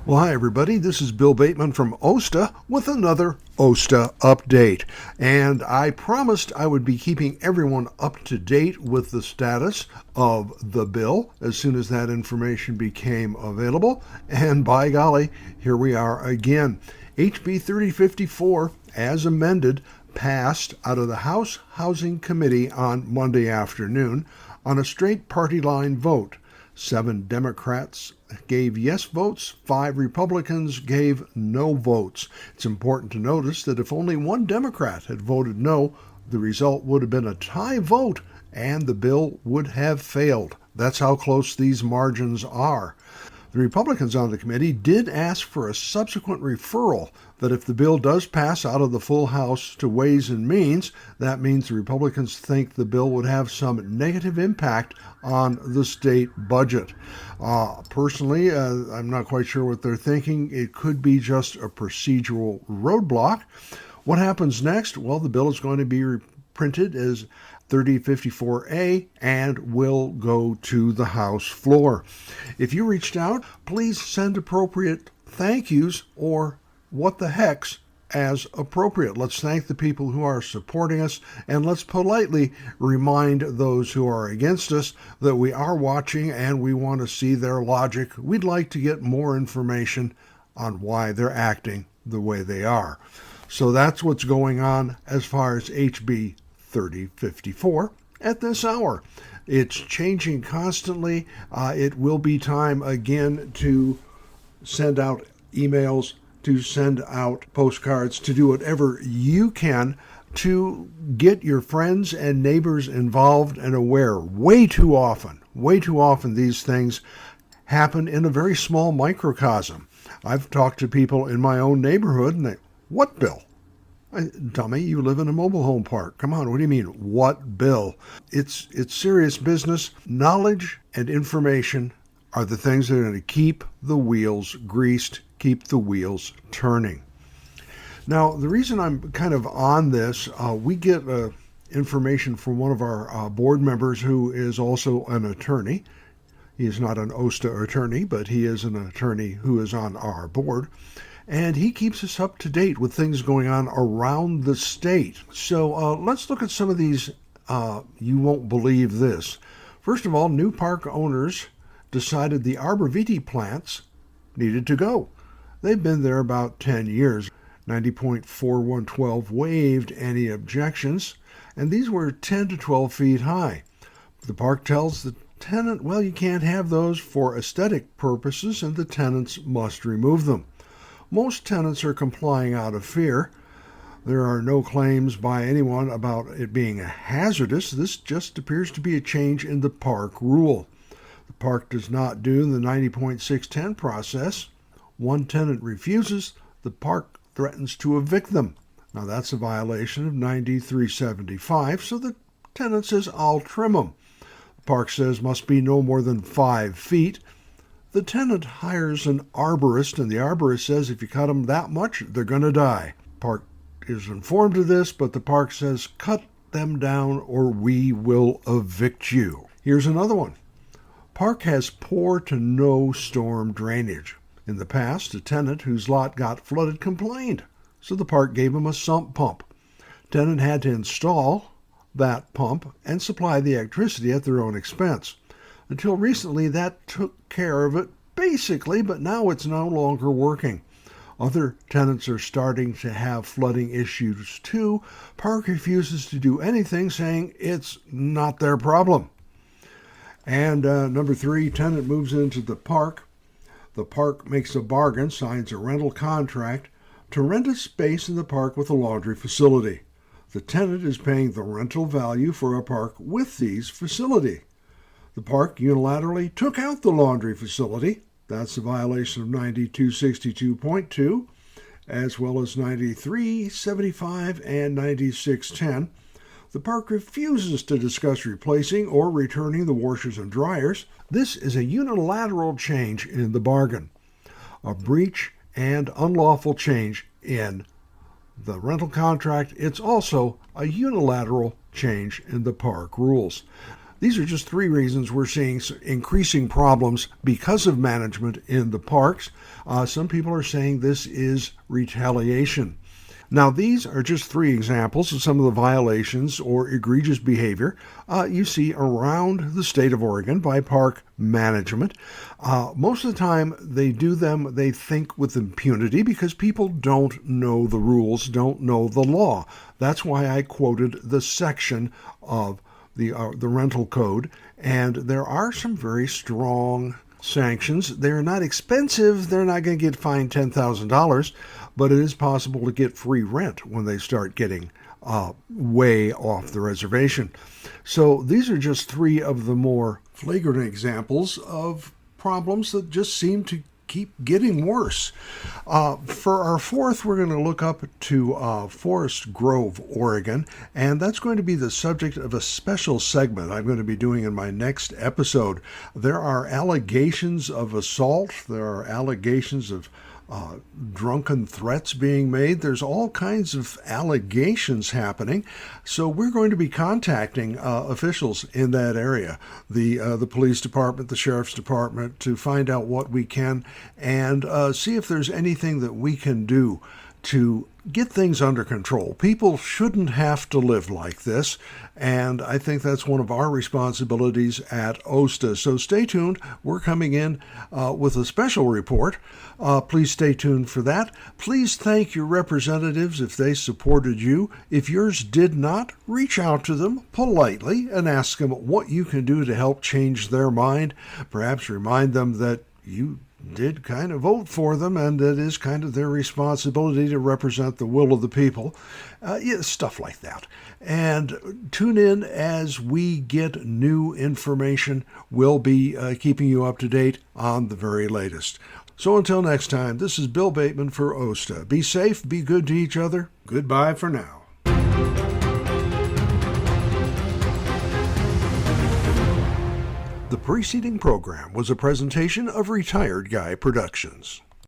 Well, hi, everybody. This is Bill Bateman from OSTA with another OSTA update. And I promised I would be keeping everyone up to date with the status of the bill as soon as that information became available. And by golly, here we are again. HB3054, as amended, passed out of the House Housing Committee on Monday afternoon on a straight party line vote. 7 Democrats gave yes votes, 5 Republicans gave no votes. It's important to notice that if only one Democrat had voted no, the result would have been a tie vote and the bill would have failed. That's how close these margins are. The Republicans on the committee did ask for a subsequent referral that if the bill does pass out of the full House to Ways and Means, that means the Republicans think the bill would have some negative impact on the state budget. Personally, I'm not quite sure what they're thinking. It could be just a procedural roadblock. What happens next? Well, the bill is going to be reprinted as 3054A and will go to the House floor. If you reached out, please send appropriate thank yous or what the heck's as appropriate. Let's thank the people who are supporting us, and let's politely remind those who are against us that we are watching and we want to see their logic. We'd like to get more information on why they're acting the way they are. So that's what's going on as far as HB 3054 at this hour. It's changing constantly. It will be time again to send out emails, to send out postcards, to do whatever you can to get your friends and neighbors involved and aware. Way too often these things happen in a very small microcosm. I've talked to people in my own neighborhood and they, what bill? Dummy, you live in a mobile home park. Come on, what do you mean, what bill? It's serious business. Knowledge and information are the things that are going to keep the wheels greased, keep the wheels turning. Now, the reason I'm kind of on this, we get information from one of our board members who is also an attorney. He is not an OSTA attorney, but he is an attorney who is on our board. And he keeps us up to date with things going on around the state. So let's look at some of these. You won't believe this. First of all, new park owners decided the arborvitae plants needed to go. They've been there about 10 years. 90.4112 waived any objections, and these were 10 to 12 feet high. The park tells the tenant, well, you can't have those for aesthetic purposes, and the tenants must remove them. Most tenants are complying out of fear. There are no claims by anyone about it being hazardous. This just appears to be a change in the park rule. The park does not do the 90.610 process. One tenant refuses, the park threatens to evict them. Now that's a violation of 9375, so the tenant says, I'll trim them. The park says must be no more than 5 feet. The tenant hires an arborist, and the arborist says if you cut them that much, they're going to die. Park is informed of this, but the park says cut them down or we will evict you. Here's another one. Park has poor to no storm drainage. In the past, a tenant whose lot got flooded complained, so the park gave him a sump pump. Tenant had to install that pump and supply the electricity at their own expense. Until recently, that took care of it, basically, but now it's no longer working. Other tenants are starting to have flooding issues too. Park refuses to do anything, saying it's not their problem. And number 3, tenant moves into the park. The park makes a bargain, signs a rental contract to rent a space in the park with a laundry facility. The tenant is paying the rental value for a park with these facility. The park unilaterally took out the laundry facility. That's a violation of 9262.2, as well as 9375 and 9610. The park refuses to discuss replacing or returning the washers and dryers. This is a unilateral change in the bargain, a breach and unlawful change in the rental contract. It's also a unilateral change in the park rules. These are just three reasons we're seeing increasing problems because of management in the parks. Some people are saying this is retaliation. Now, these are just three examples of some of the violations or egregious behavior you see around the state of Oregon by park management. Most of the time, they do them, they think, with impunity because people don't know the rules, don't know the law. That's why I quoted the section of the rental code, and there are some very strong sanctions. They're not expensive. They're not going to get fined $10,000, but it is possible to get free rent when they start getting way off the reservation. So these are just three of the more flagrant examples of problems that just seem to keep getting worse. For our fourth, we're going to look up to Forest Grove, Oregon, and that's going to be the subject of a special segment I'm going to be doing in my next episode. There are allegations of assault. There are allegations of drunken threats being made. There's all kinds of allegations happening. So we're going to be contacting officials in that area, the police department, the sheriff's department, to find out what we can and see if there's anything that we can do to get things under control. People shouldn't have to live like this, and I think that's one of our responsibilities at OSTA. So stay tuned. We're coming in with a special report. Please stay tuned for that. Please thank your representatives if they supported you. If yours did not, reach out to them politely and ask them what you can do to help change their mind. Perhaps remind them that you did kind of vote for them, and it is kind of their responsibility to represent the will of the people. Stuff like that. And tune in as we get new information. We'll be keeping you up to date on the very latest. So until next time, this is Bill Bateman for OSTA. Be safe, be good to each other. Goodbye for now. The preceding program was a presentation of Retired Guy Productions.